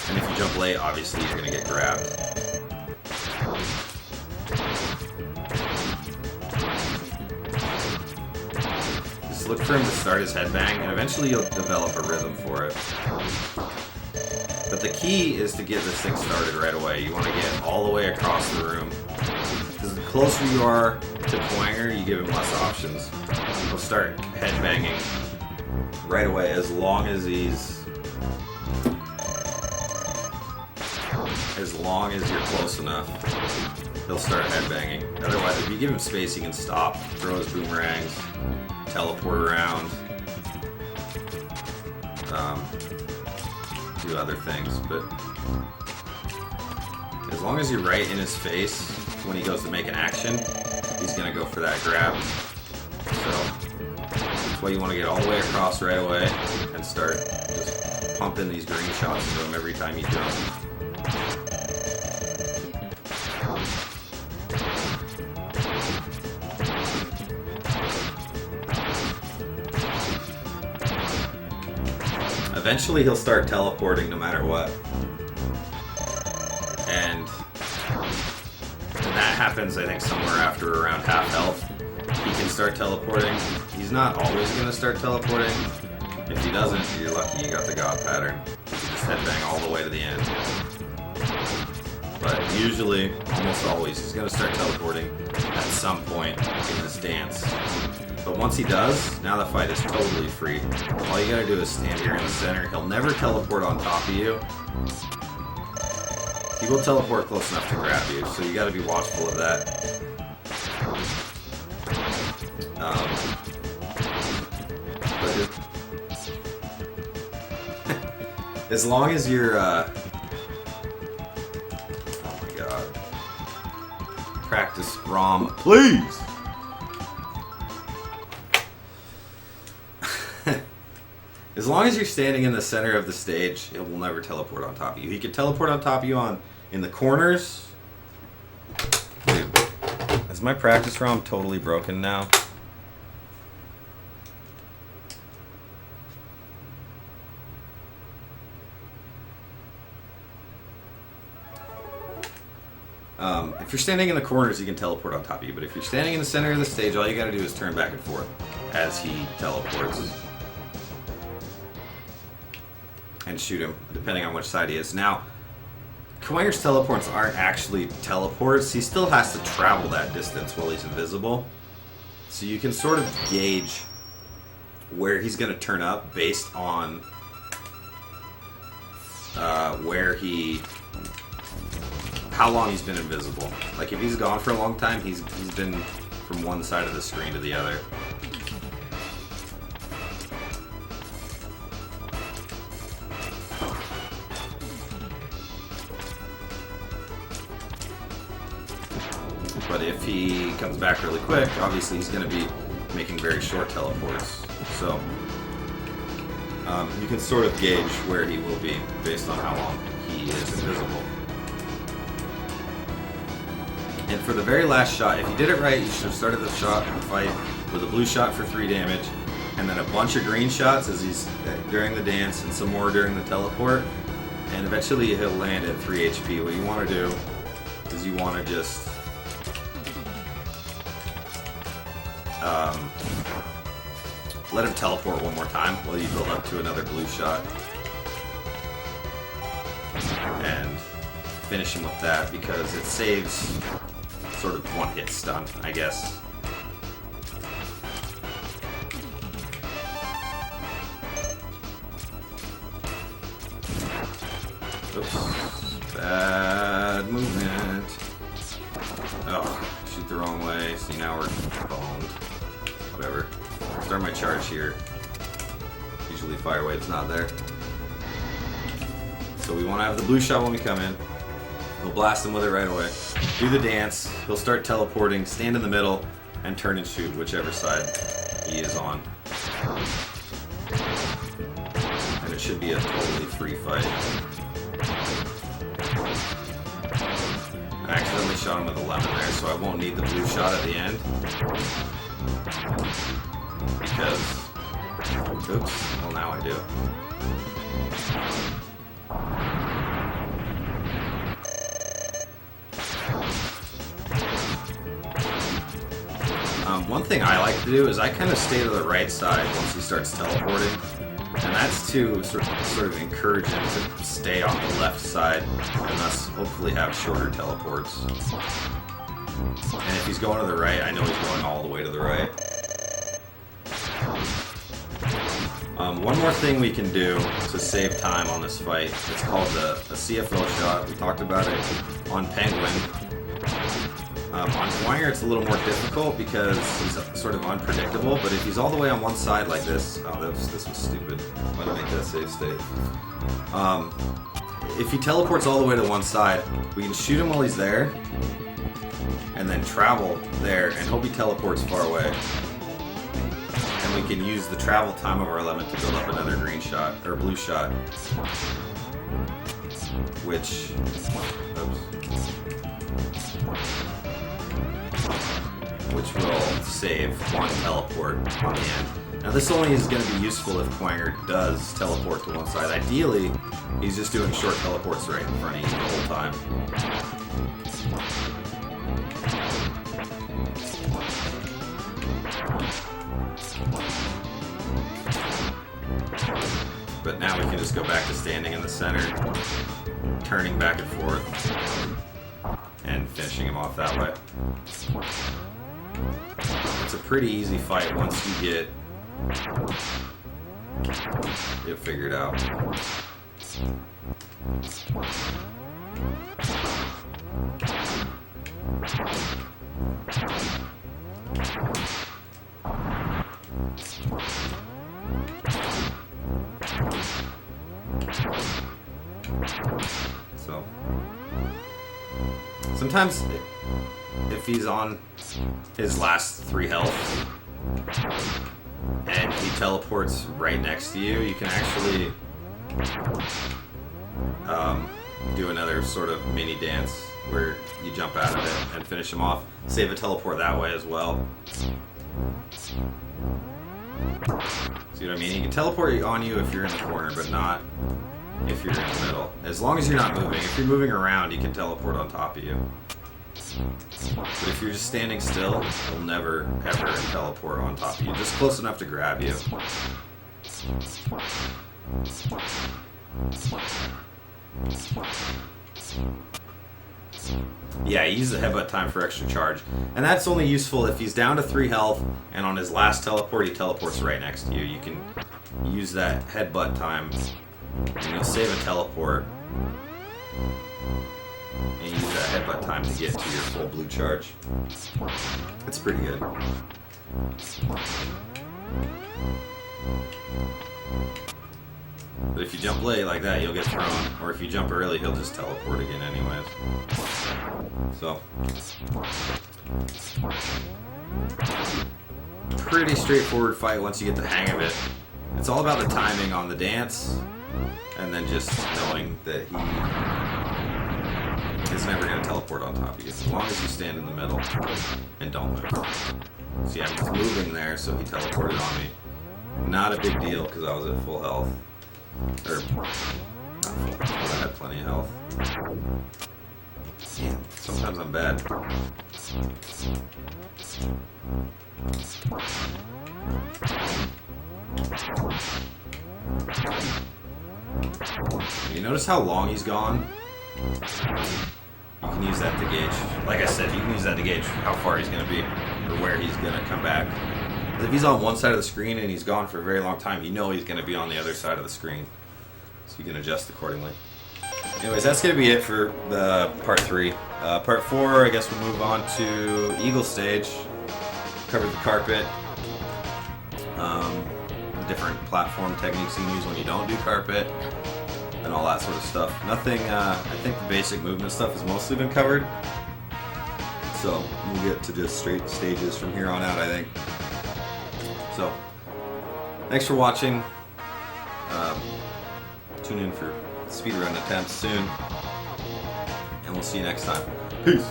And if you jump late, obviously you're going to get grabbed. Just look for him to start his headbang, and eventually you'll develop a rhythm for it. But the key is to get this thing started right away. You want to get all the way across the room. Because the closer you are to Kuwanger, you give him less options. He'll start headbanging right away as long as you're close enough. He'll start headbanging. Otherwise, if you give him space, he can stop, throw his boomerangs, teleport around, do other things. But as long as you're right in his face when he goes to make an action, he's going to go for that grab. So that's why you want to get all the way across right away and start just pumping these green shots into him every time you jump. Eventually he'll start teleporting no matter what. And when that happens, I think somewhere after around half health, he can start teleporting. He's not always going to start teleporting. If he doesn't, you're lucky you got the God pattern. You can just headbang all the way to the end. But usually, almost always, he's going to start teleporting at some point in this dance. But once he does, now the fight is totally free. All you gotta do is stand here in the center. He'll never teleport on top of you. He will teleport close enough to grab you, so you gotta be watchful of that. As long as you're, oh my god. Practice ROM, please! As long as you're standing in the center of the stage, it will never teleport on top of you. He can teleport on top of you in the corners. Dude, is my practice ROM totally broken now? If you're standing in the corners, he can teleport on top of you. But if you're standing in the center of the stage, all you gotta do is turn back and forth as he teleports. And shoot him, depending on which side he is. Now, Kuwanger's teleports aren't actually teleports. He still has to travel that distance while he's invisible. So you can sort of gauge where he's gonna turn up based on how long he's been invisible. Like if he's gone for a long time, he's been from one side of the screen to the other. But if he comes back really quick, obviously he's going to be making very short teleports. So you can sort of gauge where he will be based on how long he is invisible. And for the very last shot, if you did it right, you should have started the fight with a blue shot for 3 damage, and then a bunch of green shots as he's during the dance, and some more during the teleport, and eventually he'll land at 3 HP. What you want to do is you want to just let him teleport one more time while you build up to another blue shot, and finish him with that because it saves sort of one hit stun, I guess. Oops. Bad movement. Oh, shoot the wrong way. See, now we're boned. Whatever. Start my charge here. Usually fire wave's not there. So we want to have the blue shot when we come in. We'll blast him with it right away. Do the dance. He'll start teleporting, stand in the middle, and turn and shoot whichever side he is on. And it should be a totally free fight. I accidentally shot him with a lemon there, so I won't need the blue shot at the end. Because... oops. Well, now I do. One thing I like to do is I kind of stay to the right side once he starts teleporting, and that's to sort of encourage him to stay on the left side and thus hopefully have shorter teleports. And if he's going to the right, I know he's going all the way to the right. One more thing we can do to save time on this fight, it's called the CFO shot. We talked about it on Penguin. On Kuwanger it's a little more difficult because he's sort of unpredictable, but if he's all the way on one side like this... oh, this was stupid. Why did I make that save state? If he teleports all the way to one side, we can shoot him while he's there, and then travel there, and hope he teleports far away. And we can use the travel time of our element to build up another green shot, or blue shot. Which... which will save one teleport on the end. Now this only is going to be useful if Kuwanger does teleport to one side. Ideally, he's just doing short teleports right in front of you the whole time. But now we can just go back to standing in the center, turning back and forth, and finishing him off that way. It's a pretty easy fight once you get it figured out. So sometimes if he's on his last 3 health, and he teleports right next to you, you can actually do another sort of mini dance where you jump out of it and finish him off. Save a teleport that way as well. See what I mean? He can teleport on you if you're in the corner, but not if you're in the middle. As long as you're not moving. If you're moving around, he can teleport on top of you. But if you're just standing still, he'll never, ever teleport on top of you. Just close enough to grab you. Yeah, he uses the headbutt time for extra charge. And that's only useful if he's down to 3 health, and on his last teleport, he teleports right next to you. You can use that headbutt time, and you'll save a teleport. And you use that headbutt time to get to your full blue charge. It's pretty good. But if you jump late like that, you'll get thrown. Or if you jump early, he'll just teleport again anyways. So, pretty straightforward fight once you get the hang of it. It's all about the timing on the dance, and then just knowing that he is never going to teleport on top of you, as long as you stand in the middle and don't move. See, I was moving there, so he teleported on me. Not a big deal, because I was at full health. Or, not full health, I had plenty of health. Damn, sometimes I'm bad. You notice how long he's gone? You can use that to gauge, like I said, you can use that to gauge how far he's going to be, or where he's going to come back. If he's on one side of the screen and he's gone for a very long time, you know he's going to be on the other side of the screen. So you can adjust accordingly. Anyways, that's going to be it for the part 3. Part 4, I guess we'll move on to Eagle Stage. Cover the carpet. The different platform techniques you can use when you don't do carpet. And all that sort of stuff. Nothing, I think the basic movement stuff has mostly been covered. So we'll get to just straight stages from here on out, I think. So, thanks for watching. Tune in for speedrun attempts soon. And we'll see you next time. Peace!